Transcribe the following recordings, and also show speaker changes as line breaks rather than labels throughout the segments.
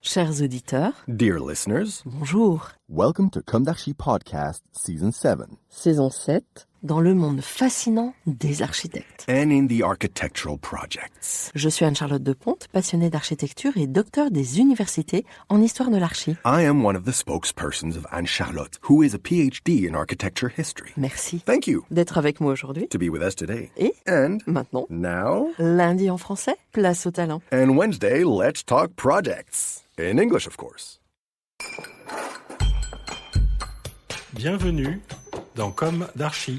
Chers auditeurs,
Dear listeners,
bonjour.
welcome to Comme d'Archi Podcast Season 7.
Saison 7, dans le monde fascinant des architectes.
And in the architectural projects.
Je suis Anne-Charlotte Deponte, passionnée d'architecture et docteur des universités en histoire de l'archi.
I am one of the spokespersons of Anne-Charlotte, who is a PhD in architecture history.
Merci
Thank you
d'être avec moi aujourd'hui.
to be with us today.
Et
And
maintenant,
now,
lundi en français, place au talent.
and Wednesday, let's talk projects. In English, of course.
Bienvenue dans Comme d'Archi.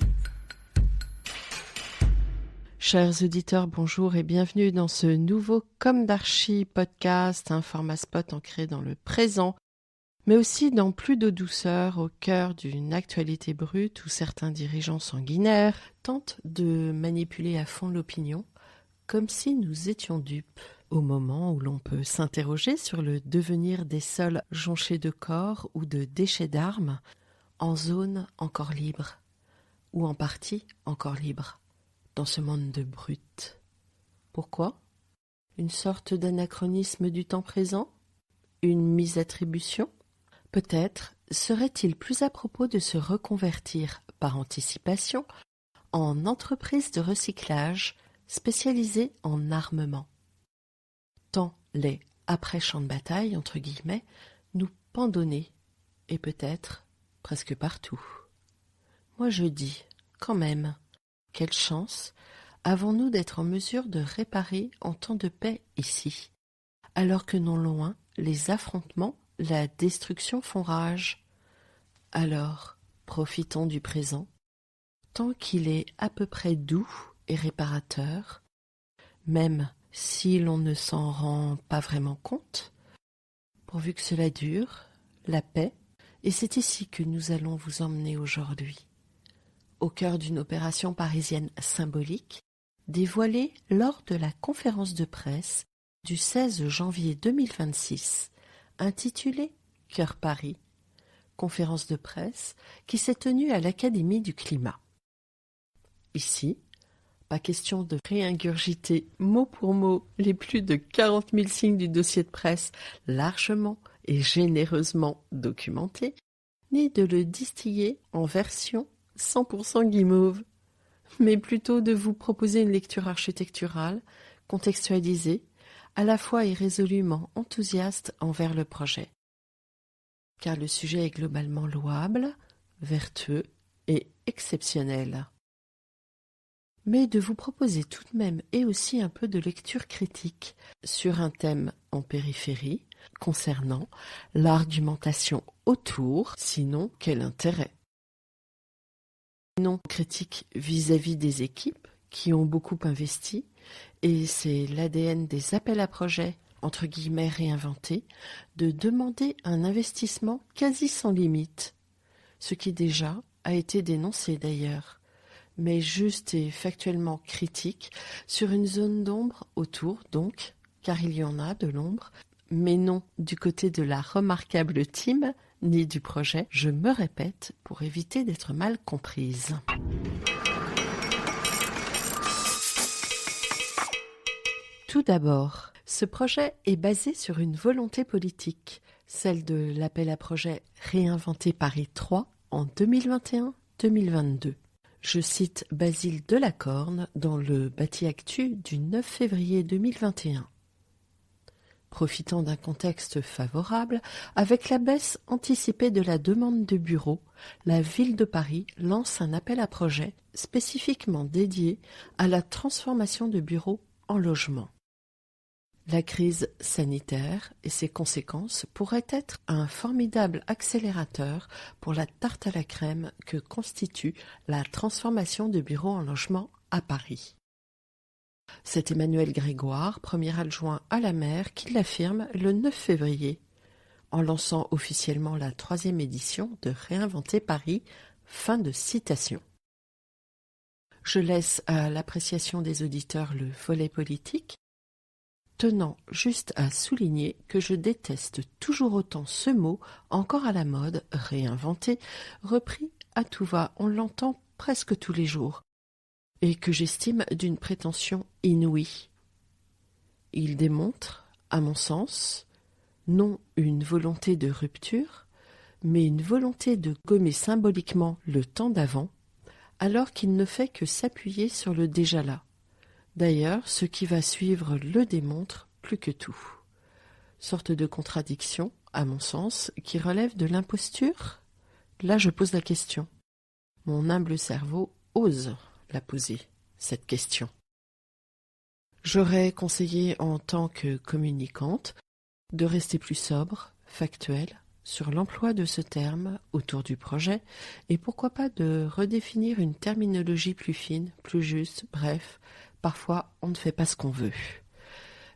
Chers auditeurs, bonjour et bienvenue dans ce nouveau Comme d'Archi podcast, un format spot ancré dans le présent, mais aussi dans plus de douceur au cœur d'une actualité brute où certains dirigeants sanguinaires tentent de manipuler à fond l'opinion, comme si nous étions dupes. Au moment où l'on peut s'interroger sur le devenir des sols jonchés de corps ou de déchets d'armes, en zone encore libre, ou en partie encore libre, dans ce monde de brutes. Pourquoi ? Une sorte d'anachronisme du temps présent ? Une misattribution ? Peut-être serait-il plus à propos de se reconvertir par anticipation en entreprise de recyclage spécialisée en armement. Tant les « après-champs de bataille » entre guillemets, nous pendonnaient, et peut-être presque partout. Moi je dis, quand même, quelle chance avons-nous d'être en mesure de réparer en temps de paix ici, alors que non loin, les affrontements, la destruction font rage. Alors, profitons du présent, tant qu'il est à peu près doux et réparateur, même si l'on ne s'en rend pas vraiment compte, pourvu que cela dure, la paix, et c'est ici que nous allons vous emmener aujourd'hui, au cœur d'une opération parisienne symbolique, dévoilée lors de la conférence de presse du 16 janvier 2026, intitulée « Cœur Paris », conférence de presse qui s'est tenue à l'Académie du Climat. Ici, pas question de réingurgiter mot pour mot les plus de 40 000 signes du dossier de presse largement et généreusement documenté, ni de le distiller en version 100% guimauve, mais plutôt de vous proposer une lecture architecturale, contextualisée, à la fois irrésolument enthousiaste envers le projet. Car le sujet est globalement louable, vertueux et exceptionnel. Mais de vous proposer tout de même et aussi un peu de lecture critique sur un thème en périphérie concernant l'argumentation autour, sinon quel intérêt. Non critique vis-à-vis des équipes qui ont beaucoup investi, et c'est l'ADN des appels à projets, entre guillemets réinventés, de demander un investissement quasi sans limite, ce qui déjà a été dénoncé d'ailleurs, mais juste et factuellement critique, sur une zone d'ombre autour, donc, car il y en a de l'ombre, mais non du côté de la remarquable team, ni du projet, je me répète, pour éviter d'être mal comprise. Tout d'abord, ce projet est basé sur une volonté politique, celle de l'appel à projet Réinventer Paris 3 en 2021-2022. Je cite Basile Delacorne dans le Bâti Actu du 9 février 2021. Profitant d'un contexte favorable, avec la baisse anticipée de la demande de bureaux, la ville de Paris lance un appel à projet spécifiquement dédié à la transformation de bureaux en logements. La crise sanitaire et ses conséquences pourraient être un formidable accélérateur pour la tarte à la crème que constitue la transformation de bureaux en logements à Paris. C'est Emmanuel Grégoire, premier adjoint à la maire, qui l'affirme le 9 février, en lançant officiellement la 3e édition de Réinventer Paris. Fin de citation. Je laisse à l'appréciation des auditeurs le volet politique, tenant juste à souligner que je déteste toujours autant ce mot, encore à la mode, réinventé, repris à tout va, on l'entend presque tous les jours, et que j'estime d'une prétention inouïe. Il démontre, à mon sens, Non une volonté de rupture, mais une volonté de gommer symboliquement le temps d'avant, alors qu'il ne fait que s'appuyer sur le déjà là. D'ailleurs, ce qui va suivre le démontre plus que tout. Sorte de contradiction, à mon sens, qui relève de l'imposture? Là, je pose la question. Mon humble cerveau ose la poser, cette question. J'aurais conseillé en tant que communicante de rester plus sobre, factuelle, sur l'emploi de ce terme autour du projet et pourquoi pas de redéfinir une terminologie plus fine, plus juste, bref, parfois on ne fait pas ce qu'on veut.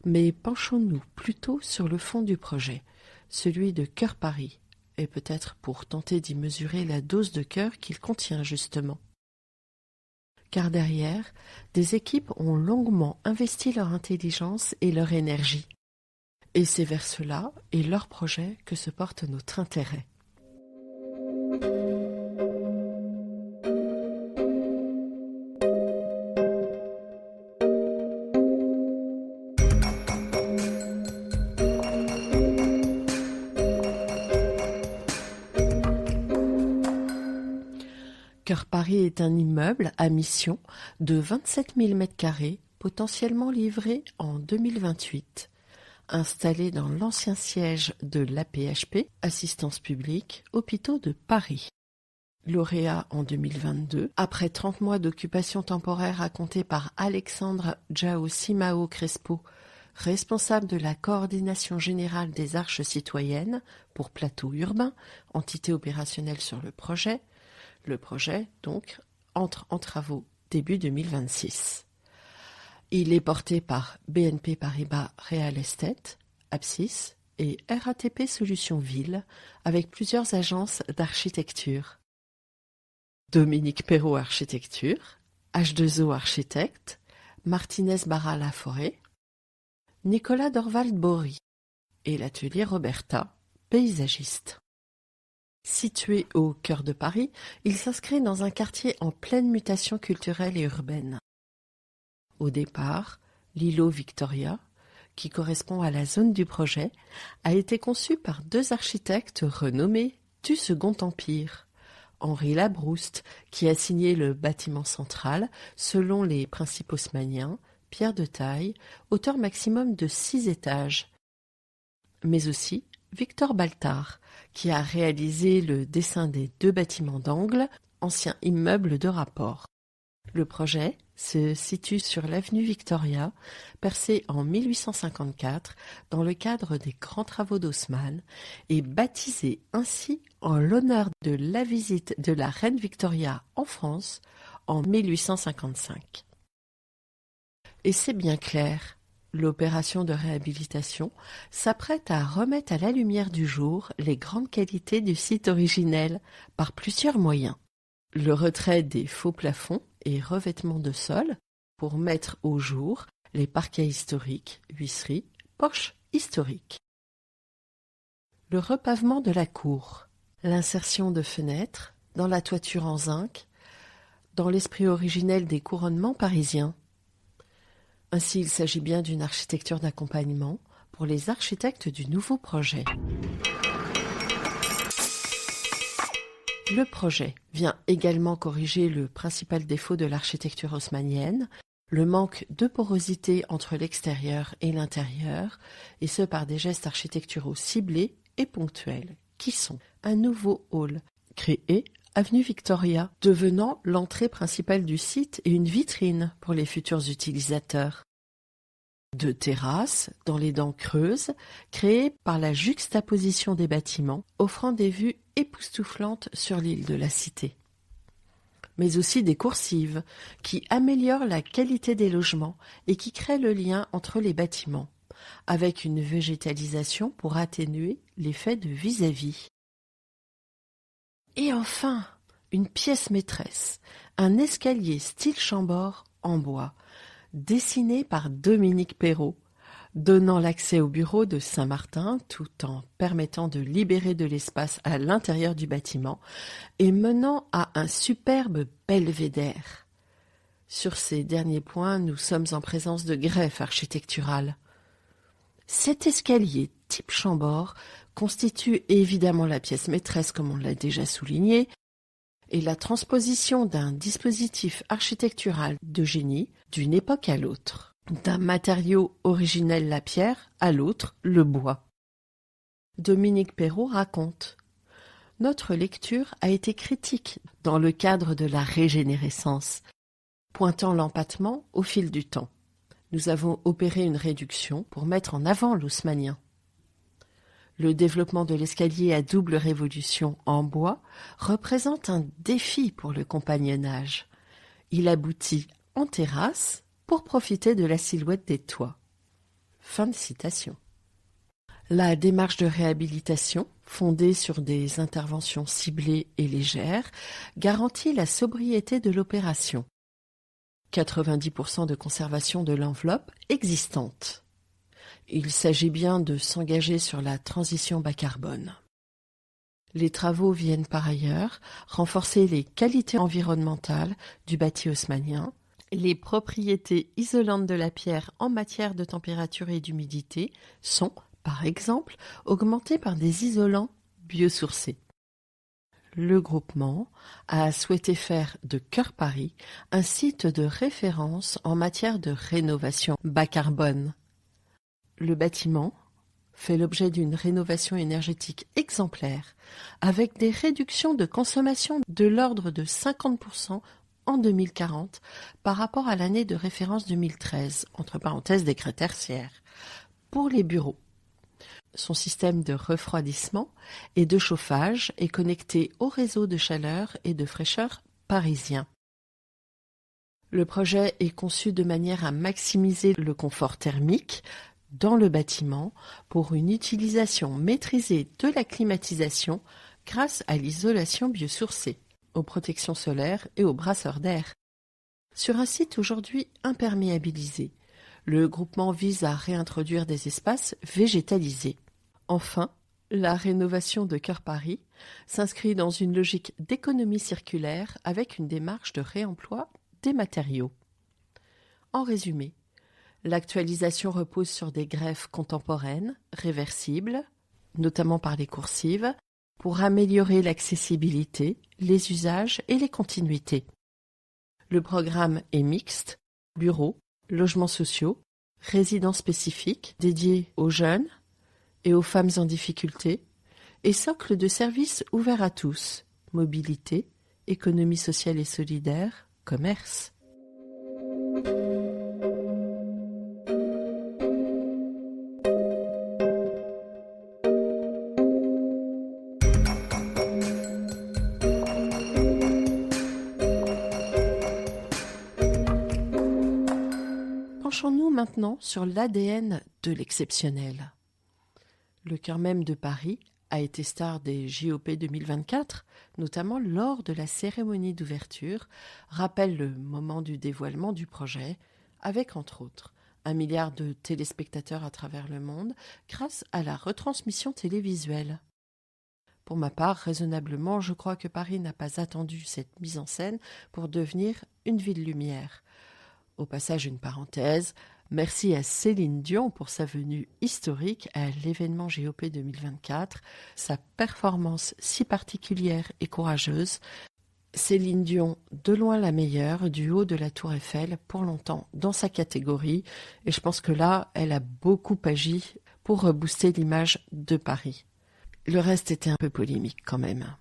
Mais penchons-nous plutôt sur le fond du projet, celui de Cœur Paris, et peut-être pour tenter d'y mesurer la dose de cœur qu'il contient justement. Car derrière, des équipes ont longuement investi leur intelligence et leur énergie. Et c'est vers cela et leur projet que se porte notre intérêt. Cœur Paris est un immeuble à mission de 27 000 m², potentiellement livré en 2028. Installé dans l'ancien siège de l'AP-HP, Assistance publique, hôpitaux de Paris. Lauréat en 2022, après 30 mois d'occupation temporaire racontée par Alexandre Jao Simao Crespo, responsable de la coordination générale des Arches citoyennes pour Plateau Urbain, entité opérationnelle sur le projet, donc, entre en travaux début 2026. Il est porté par BNP Paribas Real Estate, Apsis et RATP Solutions Ville, avec plusieurs agences d'architecture. Dominique Perrault Architecture, H2O Architecte, Martinez Barra Laforêt, Nicolas Dorvald-Bory et l'atelier Roberta, paysagiste. Situé au cœur de Paris, il s'inscrit dans un quartier en pleine mutation culturelle et urbaine. Au départ, l'îlot Victoria, qui correspond à la zone du projet, a été conçu par deux architectes renommés du Second Empire. Henri Labrouste, qui a signé le bâtiment central selon les principes haussmanniens, pierre de taille, hauteur maximum de 6 étages. Mais aussi Victor Baltard, qui a réalisé le dessin des deux bâtiments d'angle, anciens immeubles de rapport. Le projet se situe sur l'avenue Victoria, percée en 1854 dans le cadre des grands travaux d'Haussmann et baptisé ainsi en l'honneur de la visite de la reine Victoria en France en 1855. Et c'est bien clair, l'opération de réhabilitation s'apprête à remettre à la lumière du jour les grandes qualités du site originel par plusieurs moyens. Le retrait des faux plafonds et revêtements de sol pour mettre au jour les parquets historiques, huisseries, porches historiques. Le repavement de la cour, l'insertion de fenêtres dans la toiture en zinc, dans l'esprit originel des couronnements parisiens. Ainsi, il s'agit bien d'une architecture d'accompagnement pour les architectes du nouveau projet. Le projet vient également corriger le principal défaut de l'architecture haussmannienne, le manque de porosité entre l'extérieur et l'intérieur, et ce par des gestes architecturaux ciblés et ponctuels, qui sont un nouveau hall créé avenue Victoria, devenant l'entrée principale du site et une vitrine pour les futurs utilisateurs. 2 terrasses dans les dents creuses, créées par la juxtaposition des bâtiments, offrant des vues époustouflantes sur l'île de la Cité. Mais aussi des coursives, qui améliorent la qualité des logements et qui créent le lien entre les bâtiments, avec une végétalisation pour atténuer l'effet de vis-à-vis. Et enfin, une pièce maîtresse, un escalier style Chambord en bois, dessiné par Dominique Perrault, donnant l'accès au bureau de Saint-Martin tout en permettant de libérer de l'espace à l'intérieur du bâtiment et menant à un superbe belvédère. Sur ces derniers points, nous sommes en présence de greffe architecturale. Cet escalier type Chambord constitue évidemment la pièce maîtresse, comme on l'a déjà souligné, et la transposition d'un dispositif architectural de génie d'une époque à l'autre, d'un matériau originel la pierre à l'autre le bois. Dominique Perrault raconte: notre lecture a été critique dans le cadre de la régénérescence, pointant l'empattement au fil du temps. Nous avons opéré une réduction pour mettre en avant l'haussmannien. Le développement de l'escalier à double révolution en bois représente un défi pour le compagnonnage. Il aboutit en terrasse pour profiter de la silhouette des toits. Fin de citation. La démarche de réhabilitation, fondée sur des interventions ciblées et légères, garantit la sobriété de l'opération. 90% de conservation de l'enveloppe existante. Il s'agit bien de s'engager sur la transition bas carbone. Les travaux viennent par ailleurs renforcer les qualités environnementales du bâti haussmannien, les propriétés isolantes de la pierre en matière de température et d'humidité sont, par exemple, augmentées par des isolants biosourcés. Le groupement a souhaité faire de Cœur Paris un site de référence en matière de rénovation bas carbone. Le bâtiment fait l'objet d'une rénovation énergétique exemplaire, avec des réductions de consommation de l'ordre de 50% en 2040 par rapport à l'année de référence 2013, entre parenthèses décret tertiaire, pour les bureaux. Son système de refroidissement et de chauffage est connecté au réseau de chaleur et de fraîcheur parisien. Le projet est conçu de manière à maximiser le confort thermique dans le bâtiment pour une utilisation maîtrisée de la climatisation grâce à l'isolation biosourcée, aux protections solaires et aux brasseurs d'air. Sur un site aujourd'hui imperméabilisé, le groupement vise à réintroduire des espaces végétalisés. Enfin, la rénovation de Cœur Paris s'inscrit dans une logique d'économie circulaire avec une démarche de réemploi des matériaux. En résumé, l'actualisation repose sur des greffes contemporaines, réversibles, notamment par les coursives, pour améliorer l'accessibilité, les usages et les continuités. Le programme est mixte, bureaux, logements sociaux, résidences spécifiques dédiées aux jeunes et aux femmes en difficulté, et socle de services ouverts à tous, mobilité, économie sociale et solidaire, commerce. Penchons-nous maintenant sur l'ADN de l'exceptionnel. Le cœur même de Paris a été star des JOP 2024, notamment lors de la cérémonie d'ouverture, rappelle le moment du dévoilement du projet, avec entre autres 1 milliard de téléspectateurs à travers le monde grâce à la retransmission télévisuelle. Pour ma part, raisonnablement, je crois que Paris n'a pas attendu cette mise en scène pour devenir une ville lumière. Au passage, une parenthèse, merci à Céline Dion pour sa venue historique à l'événement JOP 2024, sa performance si particulière et courageuse. Céline Dion, de loin la meilleure, du haut de la Tour Eiffel, pour longtemps dans sa catégorie, et je pense que là, elle a beaucoup agi pour booster l'image de Paris. Le reste était un peu polémique quand même.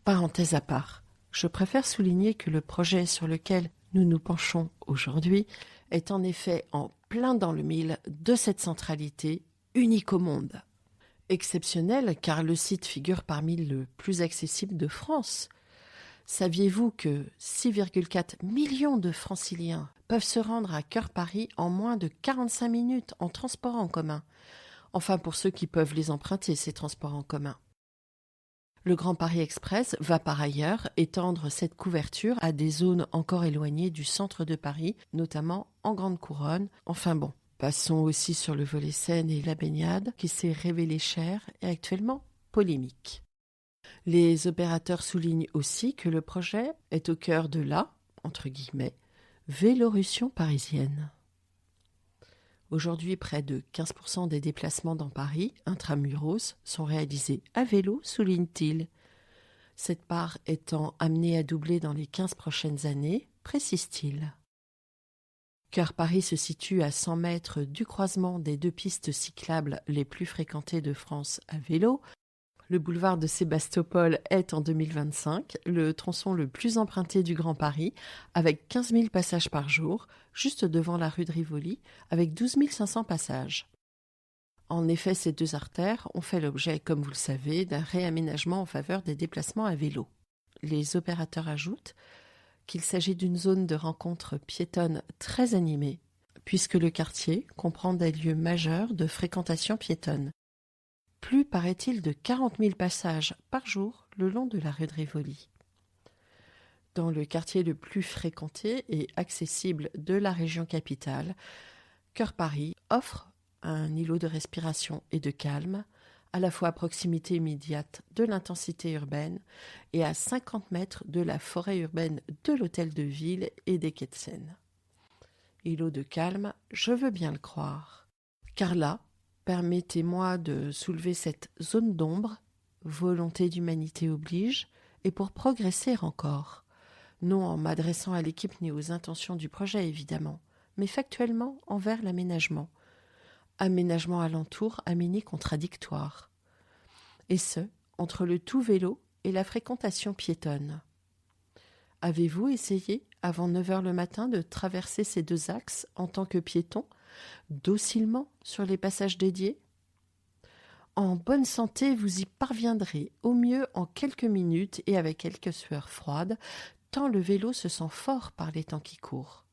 Parenthèse à part, je préfère souligner que le projet sur lequel nous nous penchons aujourd'hui est en effet en plein dans le mille de cette centralité unique au monde. Exceptionnel car le site figure parmi le plus accessible de France. Saviez-vous que 6,4 millions de franciliens peuvent se rendre à Cœur Paris en moins de 45 minutes en transport en commun? Enfin pour ceux qui peuvent les emprunter, ces transports en commun. Le Grand Paris Express va par ailleurs étendre cette couverture à des zones encore éloignées du centre de Paris, notamment en Grande Couronne. Enfin bon, passons aussi sur le volet Seine et la baignade, qui s'est révélé cher et actuellement polémique. Les opérateurs soulignent aussi que le projet est au cœur de la, entre guillemets, Vélorussion parisienne. Aujourd'hui, près de 15% des déplacements dans Paris, intramuros, sont réalisés à vélo, souligne-t-il. Cette part étant amenée à doubler dans les 15 prochaines années, précise-t-il. Cœur Paris se situe à 100 mètres du croisement des 2 pistes cyclables les plus fréquentées de France à vélo. Le boulevard de Sébastopol est en 2025 le tronçon le plus emprunté du Grand Paris, avec 15 000 passages par jour, juste devant la rue de Rivoli, avec 12 500 passages. En effet, ces 2 artères ont fait l'objet, comme vous le savez, d'un réaménagement en faveur des déplacements à vélo. Les opérateurs ajoutent qu'il s'agit d'une zone de rencontre piétonne très animée, puisque le quartier comprend des lieux majeurs de fréquentation piétonne. Plus, paraît-il, de 40 000 passages par jour le long de la rue de Rivoli. Dans le quartier le plus fréquenté et accessible de la région capitale, Cœur Paris offre un îlot de respiration et de calme, à la fois à proximité immédiate de l'intensité urbaine et à 50 mètres de la forêt urbaine de l'hôtel de ville et des quais de Seine. Îlot de calme, je veux bien le croire. Car là, permettez-moi de soulever cette zone d'ombre, volonté d'humanité oblige, et pour progresser encore, non en m'adressant à l'équipe ni aux intentions du projet évidemment, mais factuellement envers l'aménagement. Aménagement alentour à mini contradictoire. Et ce, entre le tout vélo et la fréquentation piétonne. Avez-vous essayé, avant 9 heures le matin, de traverser ces 2 axes en tant que piéton, docilement sur les passages dédiés? En bonne santé, vous y parviendrez au mieux en quelques minutes et avec quelques sueurs froides, tant le vélo se sent fort par les temps qui courent.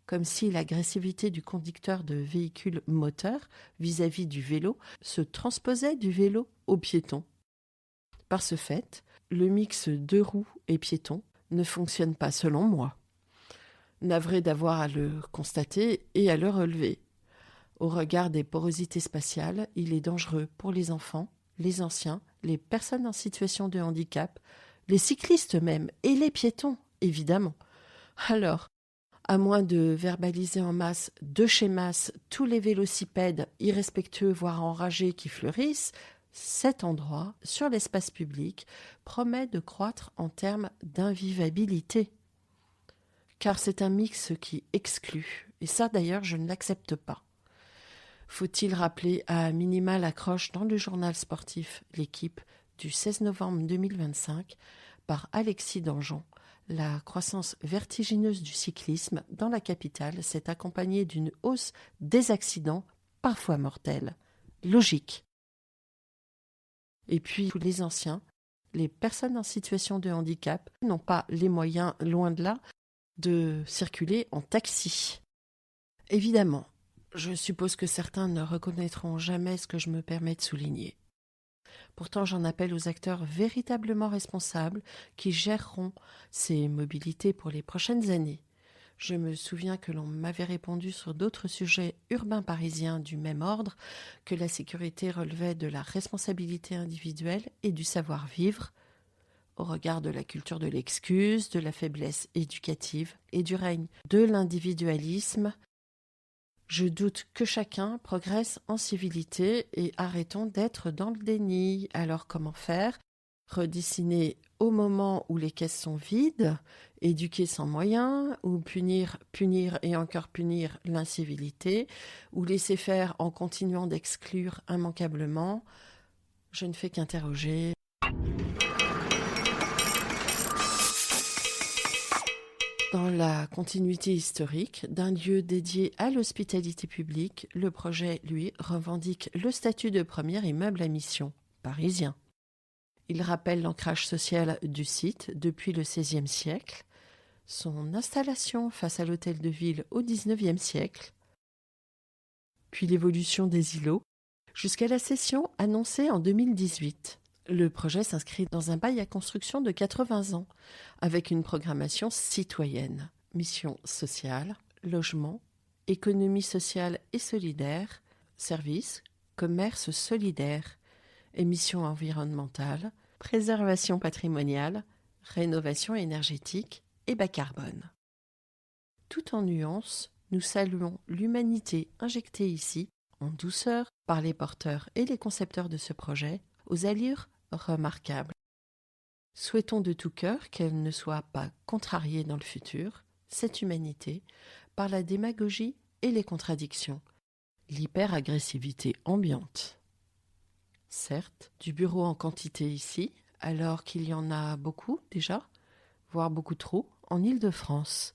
Comme si l'agressivité du conducteur de véhicules moteurs vis-à-vis du vélo se transposait du vélo au piéton. Par ce fait, le mix 2 roues et piéton ne fonctionne pas selon moi. Navré d'avoir à le constater et à le relever. Au regard des porosités spatiales, il est dangereux pour les enfants, les anciens, les personnes en situation de handicap, les cyclistes même, et les piétons, évidemment. Alors, à moins de verbaliser en masse, de chez masse, tous les vélocipèdes irrespectueux voire enragés qui fleurissent, cet endroit, sur l'espace public, promet de croître en termes d'invivabilité. Car c'est un mix qui exclut, et ça d'ailleurs je ne l'accepte pas. Faut-il rappeler à minima l'accroche dans le journal sportif L'Équipe du 16 novembre 2025 par Alexis Dangean. La croissance vertigineuse du cyclisme dans la capitale s'est accompagnée d'une hausse des accidents, parfois mortels. Logique. Et puis, les anciens, les personnes en situation de handicap n'ont pas les moyens, loin de là, de circuler en taxi. Évidemment, je suppose que certains ne reconnaîtront jamais ce que je me permets de souligner. Pourtant, j'en appelle aux acteurs véritablement responsables qui géreront ces mobilités pour les prochaines années. Je me souviens que l'on m'avait répondu sur d'autres sujets urbains parisiens du même ordre que la sécurité relevait de la responsabilité individuelle et du savoir-vivre, au regard de la culture de l'excuse, de la faiblesse éducative et du règne de l'individualisme. Je doute que chacun progresse en civilité et arrêtons d'être dans le déni. Alors comment faire? Redessiner au moment où les caisses sont vides, éduquer sans moyens, ou punir et encore punir l'incivilité, ou laisser faire en continuant d'exclure immanquablement. Je ne fais qu'interroger. Dans la continuité historique d'un lieu dédié à l'hospitalité publique, le projet, lui, revendique le statut de premier immeuble à mission parisien. Il rappelle l'ancrage social du site depuis le XVIe siècle, son installation face à l'hôtel de ville au XIXe siècle, puis l'évolution des îlots, jusqu'à la cession annoncée en 2018. Le projet s'inscrit dans un bail à construction de 80 ans, avec une programmation citoyenne, mission sociale, logement, économie sociale et solidaire, services, commerce solidaire, émissions environnementales, préservation patrimoniale, rénovation énergétique et bas carbone. Tout en nuances, nous saluons l'humanité injectée ici, en douceur, par les porteurs et les concepteurs de ce projet, aux allures remarquables. Souhaitons de tout cœur qu'elle ne soit pas contrariée dans le futur, cette humanité, par la démagogie et les contradictions, l'hyper-agressivité ambiante. Certes, du bureau en quantité ici, alors qu'il y en a beaucoup déjà, voire beaucoup trop, en Île-de-France.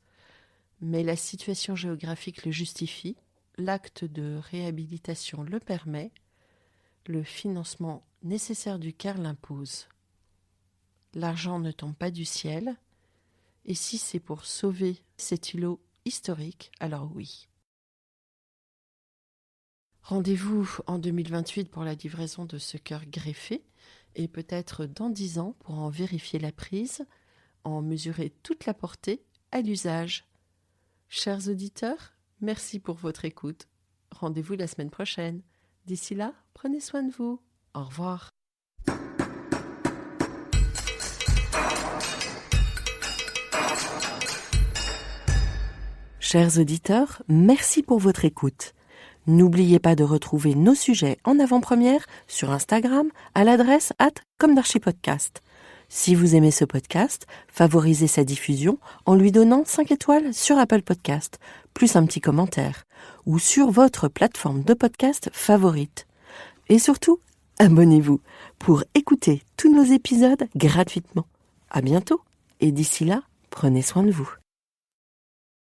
Mais la situation géographique le justifie, l'acte de réhabilitation le permet, le financement nécessaire du CAR l'impose. L'argent ne tombe pas du ciel, et si c'est pour sauver cet îlot historique, alors oui. Rendez-vous en 2028 pour la livraison de ce cœur greffé, et peut-être dans 10 ans pour en vérifier la prise, en mesurer toute la portée à l'usage. Chers auditeurs, merci pour votre écoute. Rendez-vous la semaine prochaine. D'ici là, prenez soin de vous. Au revoir. Chers auditeurs, merci pour votre écoute. N'oubliez pas de retrouver nos sujets en avant-première sur Instagram à l'adresse @commedarchipodcast. Si vous aimez ce podcast, favorisez sa diffusion en lui donnant 5 étoiles sur Apple Podcast, plus un petit commentaire, ou sur votre plateforme de podcast favorite. Et surtout, abonnez-vous pour écouter tous nos épisodes gratuitement. À bientôt, et d'ici là, prenez soin de vous.